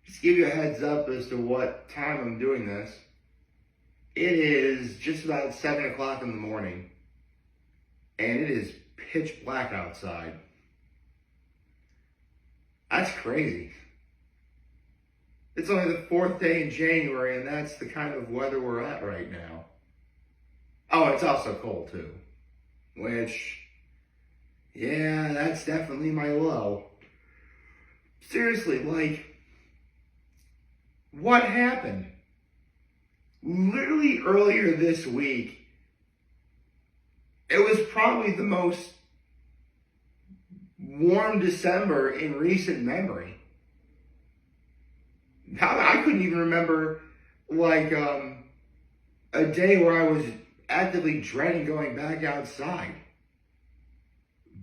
Just give you a heads up as to what time I'm doing this. It is just about 7 o'clock in the morning, and it is pitch black outside. That's crazy. It's only the 4th day in January, and that's the kind of weather we're at right now. Oh, it's also cold too, which, yeah, that's definitely my low. Seriously, like, what happened? Literally earlier this week, it was probably the most warm December in recent memory. I couldn't even remember, like, a day where I was actively dreading going back outside.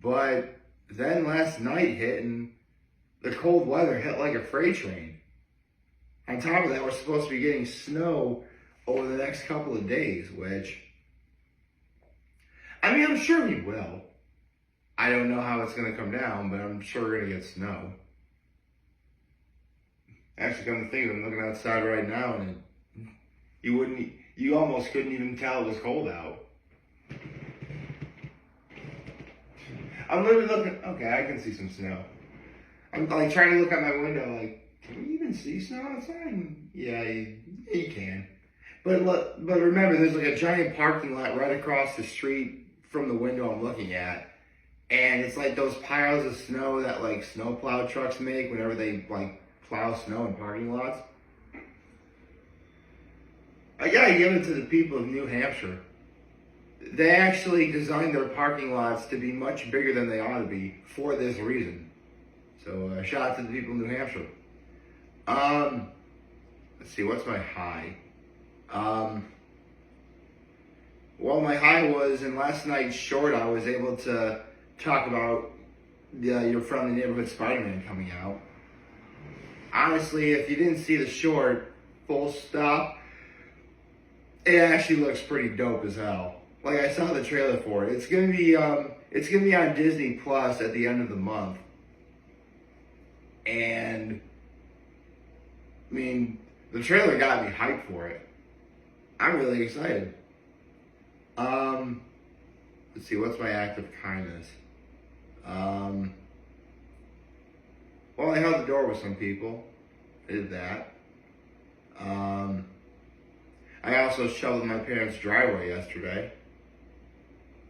But then last night hit, and the cold weather hit like a freight train. On top of that, we're supposed to be getting snow over the next couple of days, which, I mean, I'm sure we will. I don't know how it's going to come down, but I'm sure we're going to get snow. Actually, come to think of it, I'm looking outside right now, and you almost couldn't even tell it was cold out. I'm literally looking, okay, I can see some snow. I'm like trying to look out my window, like, can we even see snow outside? Yeah, you can. But remember, there's like a giant parking lot right across the street from the window I'm looking at. And it's like those piles of snow that like snowplow trucks make whenever they like plow snow in parking lots. I gotta give it to the people of New Hampshire. They actually designed their parking lots to be much bigger than they ought to be for this reason. So shout out to the people of New Hampshire. Let's see, what's my high? Well, my high was in last night's short. I was able to talk about your Friendly Neighborhood Spider-Man coming out. Honestly, if you didn't see the short, full stop, it actually looks pretty dope as hell. Like, I saw the trailer for it. It's gonna be on Disney Plus at the end of the month. And I mean, the trailer got me hyped for it. I'm really excited. Let's see, what's my act of kindness? Well, I held the door with some people. I did that. I also shoveled my parents' driveway yesterday,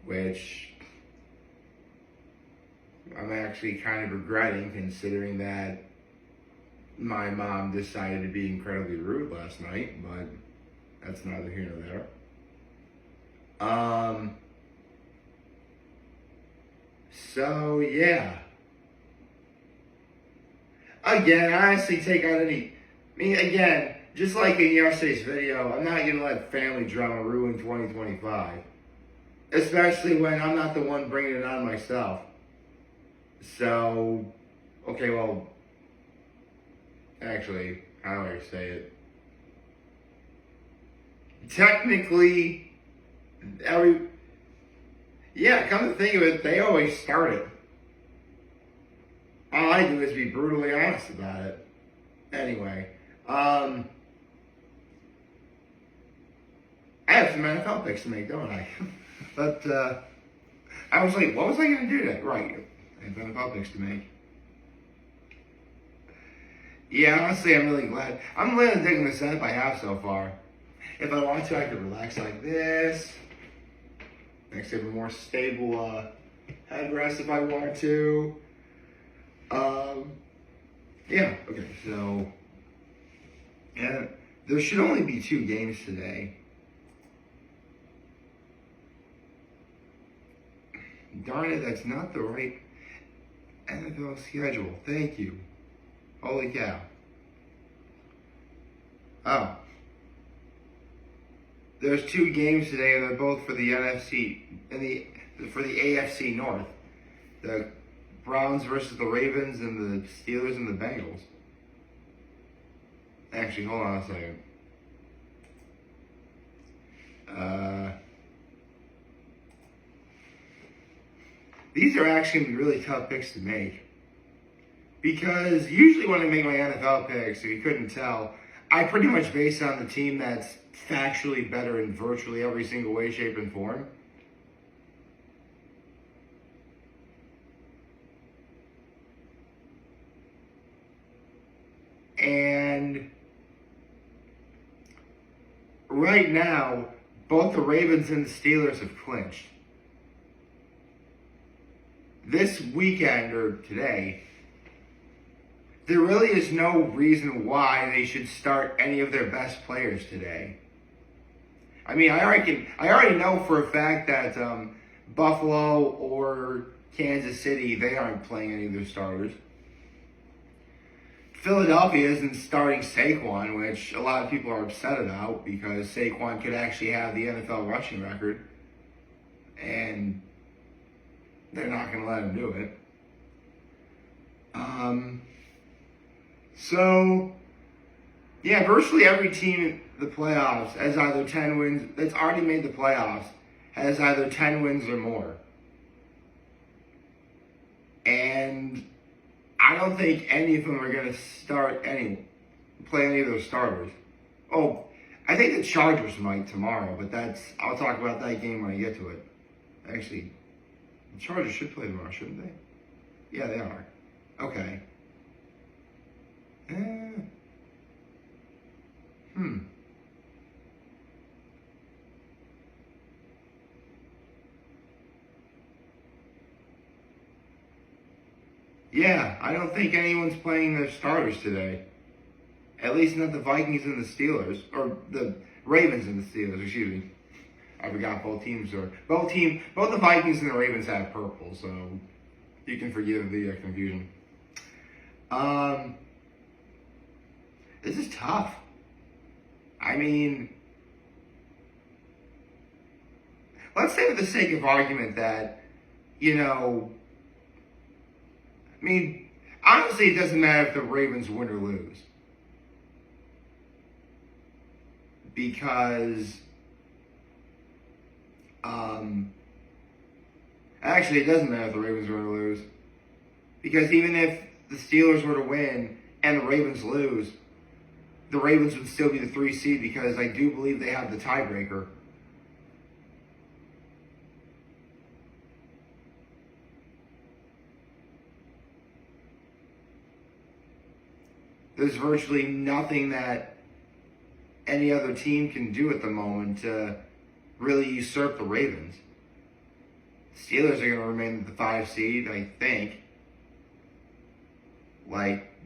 which I'm actually kind of regretting, considering that my mom decided to be incredibly rude last night, but that's neither here nor there. So yeah. Again, I honestly take out again, just like in yesterday's video, I'm not gonna let family drama ruin 2025. Especially when I'm not the one bringing it on myself. So, okay, well, actually, how do I say it? Technically, come to think of it, they always start it. All I do is be brutally honest about it. Anyway, I have some NFL picks to make, don't I? But I was like, what was I going to do today? Right, I have NFL picks to make. Yeah, honestly, I'm really glad. I'm really digging the setup I have so far. If I want to, I could relax like this. Next, have a more stable headrest if I want to. Yeah, okay, so there should only be 2 games today. Darn it, that's not the right NFL schedule. Thank you. Holy cow. Oh. There's 2 games today, and they're both for the NFC and for the AFC North. The Browns versus the Ravens and the Steelers and the Bengals. Actually, hold on a second. These are actually going to be really tough picks to make. Because usually when I make my NFL picks, if you couldn't tell, I pretty much base it on the team that's factually better in virtually every single way, shape, and form. And right now, both the Ravens and the Steelers have clinched. This weekend, or today, there really is no reason why they should start any of their best players today. I mean, I already know for a fact that Buffalo or Kansas City, they aren't playing any of their starters. Philadelphia isn't starting Saquon, which a lot of people are upset about because Saquon could actually have the NFL rushing record, and they're not going to let him do it. So, yeah, virtually every team in the playoffs has either 10 wins, that's already made the playoffs, has either 10 wins or more. And I don't think any of them are going to play any of those starters. Oh, I think the Chargers might tomorrow, but I'll talk about that game when I get to it. Actually, the Chargers should play tomorrow, shouldn't they? Yeah, they are. Okay. Yeah, I don't think anyone's playing their starters today. At least not the Vikings and the Steelers, or the Ravens and the Steelers. Excuse me. I forgot both teams are both the Vikings and the Ravens have purple, so you can forgive the confusion. This is tough. I mean, let's say for the sake of argument that, honestly, it doesn't matter if the Ravens win or lose. Because, actually, it doesn't matter if the Ravens win or lose. Because even if the Steelers were to win and the Ravens lose, the Ravens would still be the 3 seed because I do believe they have the tiebreaker. There's virtually nothing that any other team can do at the moment to really usurp the Ravens. Steelers are going to remain the 5 seed, I think.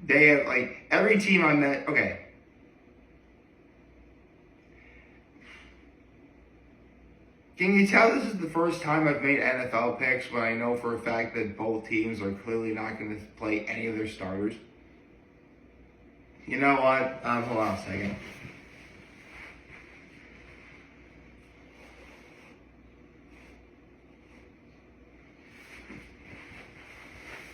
They have, every team I met, okay. Can you tell this is the first time I've made NFL picks when I know for a fact that both teams are clearly not going to play any of their starters? You know what? Hold on a second.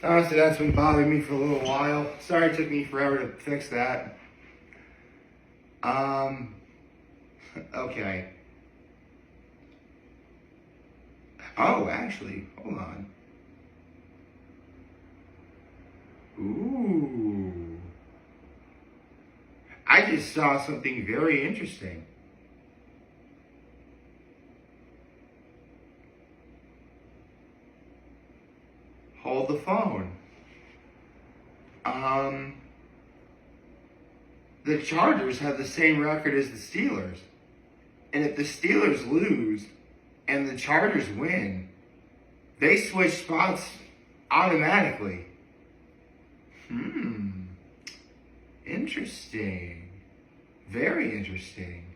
Honestly, that's been bothering me for a little while. Sorry it took me forever to fix that. Okay. Oh, actually, hold on. Ooh. I just saw something very interesting. Hold the phone. The Chargers have the same record as the Steelers. And if the Steelers lose and the Chargers win, they switch spots automatically. Interesting. Very interesting.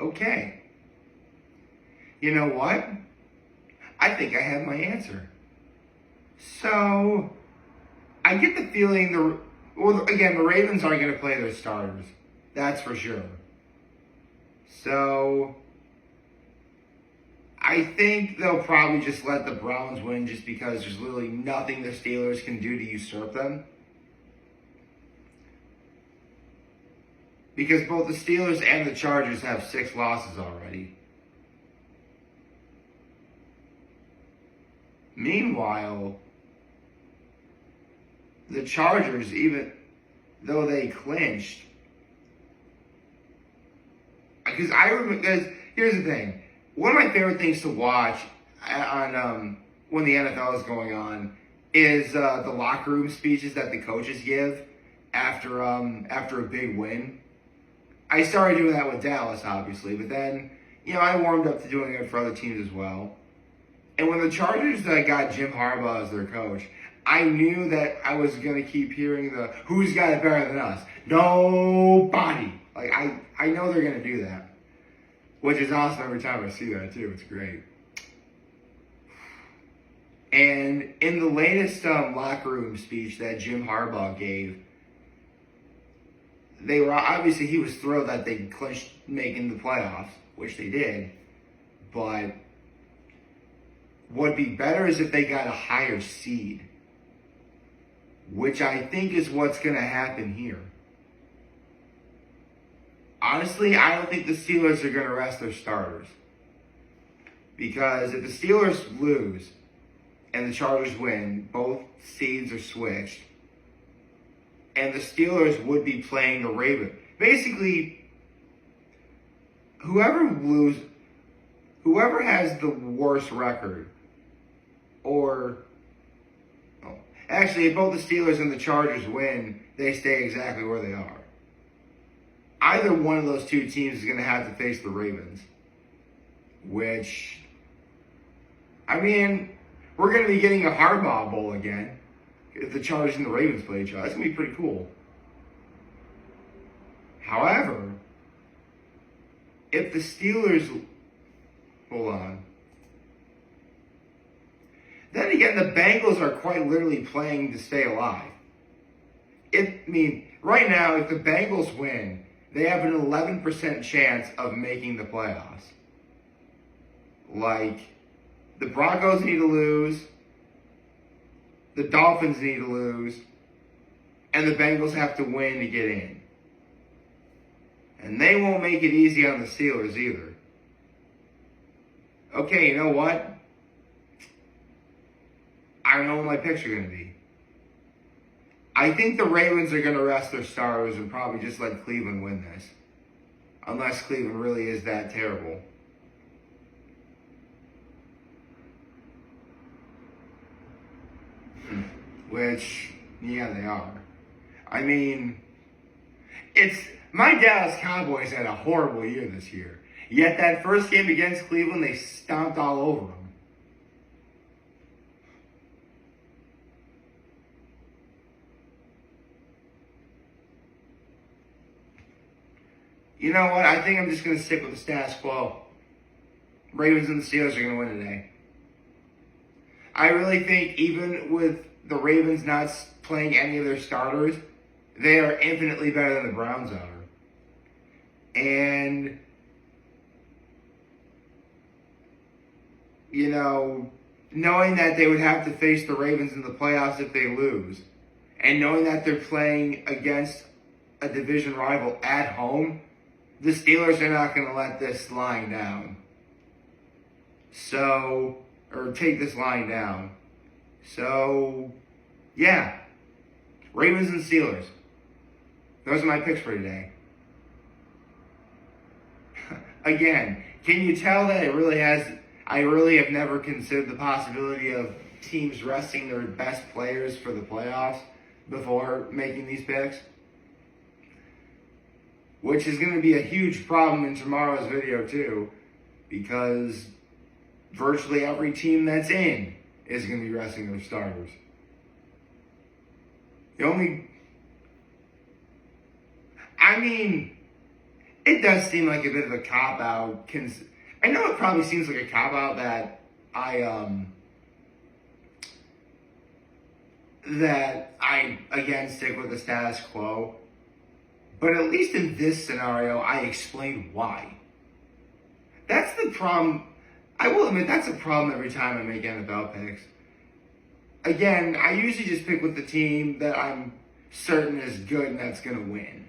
Okay. You know what? I think I have my answer. So, I get the feeling the Ravens aren't going to play their starters. That's for sure. So, I think they'll probably just let the Browns win just because there's literally nothing the Steelers can do to usurp them. Because both the Steelers and the Chargers have 6 losses already. Meanwhile, the Chargers, even though they clinched, because here's the thing. One of my favorite things to watch on when the NFL is going on is the locker room speeches that the coaches give after a big win. I started doing that with Dallas, obviously, but then I warmed up to doing it for other teams as well. And when the Chargers got Jim Harbaugh as their coach, I knew that I was going to keep hearing the "who's got it better than us?" Nobody. Like I know they're going to do that, which is awesome every time I see that too. It's great. And in the latest locker room speech that Jim Harbaugh gave, they were obviously he was thrilled that they clinched making the playoffs, which they did. But what'd be better is if they got a higher seed, which I think is what's going to happen here. Honestly, I don't think the Steelers are going to rest their starters. Because if the Steelers lose and the Chargers win, both seeds are switched. And the Steelers would be playing the Ravens. Basically, whoever has the worst record, actually, if both the Steelers and the Chargers win, they stay exactly where they are. Either one of those two teams is going to have to face the Ravens. Which, I mean, we're going to be getting a Harbaugh Bowl again. If the Chargers and the Ravens play each other. That's going to be pretty cool. However, if the Steelers... Hold on. Then again, the Bengals are quite literally playing to stay alive. Right now, if the Bengals win, they have an 11% chance of making the playoffs. Like, the Broncos need to lose, the Dolphins need to lose, and the Bengals have to win to get in. And they won't make it easy on the Steelers either. Okay, you know what? I don't know what my picks are going to be. I think the Ravens are going to rest their starters and probably just let Cleveland win this. Unless Cleveland really is that terrible. Which, yeah, they are. I mean, my Dallas Cowboys had a horrible year this year. Yet that first game against Cleveland, they stomped all over them. You know what? I think I'm just going to stick with the status quo. Ravens and the Steelers are going to win today. I really think even with the Ravens not playing any of their starters, they are infinitely better than the Browns are. And, knowing that they would have to face the Ravens in the playoffs if they lose, and knowing that they're playing against a division rival at home, the Steelers are not going to let this line down. Or take this line down. So, yeah. Ravens and Steelers. Those are my picks for today. Again, can you tell that I really have never considered the possibility of teams resting their best players for the playoffs before making these picks? Which is going to be a huge problem in tomorrow's video too, because virtually every team that's in is going to be resting their starters. It does seem like a bit of a cop-out. I know it probably seems like a cop-out that I again stick with the status quo. But at least in this scenario, I explained why. That's the problem. I will admit, that's a problem every time I make NFL picks. Again, I usually just pick with the team that I'm certain is good and that's going to win.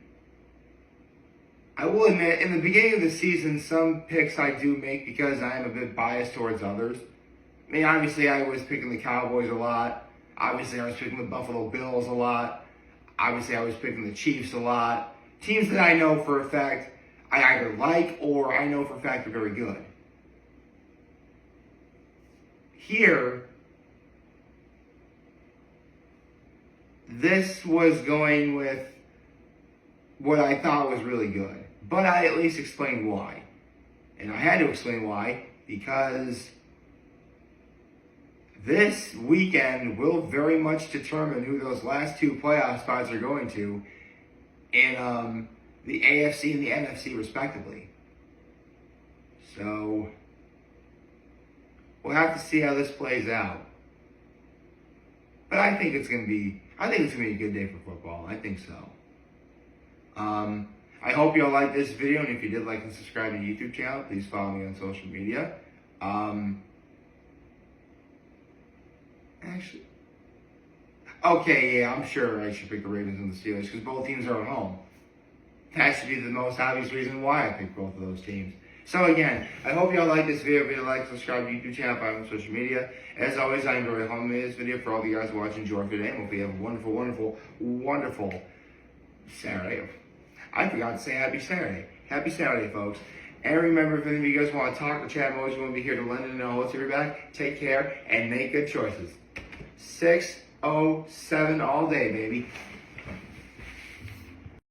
I will admit, in the beginning of the season, some picks I do make because I am a bit biased towards others. I mean, obviously I was picking the Cowboys a lot. Obviously I was picking the Buffalo Bills a lot. Obviously I was picking the Chiefs a lot. Teams that I know for a fact I either like or I know for a fact are very good. Here, this was going with what I thought was really good. But I at least explained why. And I had to explain why because this weekend will very much determine who those last two playoff spots are going to in the AFC and the NFC respectively. So we'll have to see how this plays out. But I think it's gonna be a good day for football. I think so. I hope you all liked this video, and if you did, like and subscribe to the YouTube channel. Please follow me on social media. Actually, okay, yeah, I'm sure I should pick the Ravens and the Steelers because both teams are at home. That should be the most obvious reason why I picked both of those teams. So again, I hope you all like this video. If you like, subscribe to the YouTube channel, follow me on social media. As always, I enjoyed helping make this video for all the guys watching. Enjoy today, and hope you have a wonderful, wonderful, wonderful Saturday. I forgot to say happy Saturday. Happy Saturday, folks. And remember, if any of you guys want to talk or chat, I'm always going to be here to lend and know what's your back. Take care and make good choices. 607 all day, baby.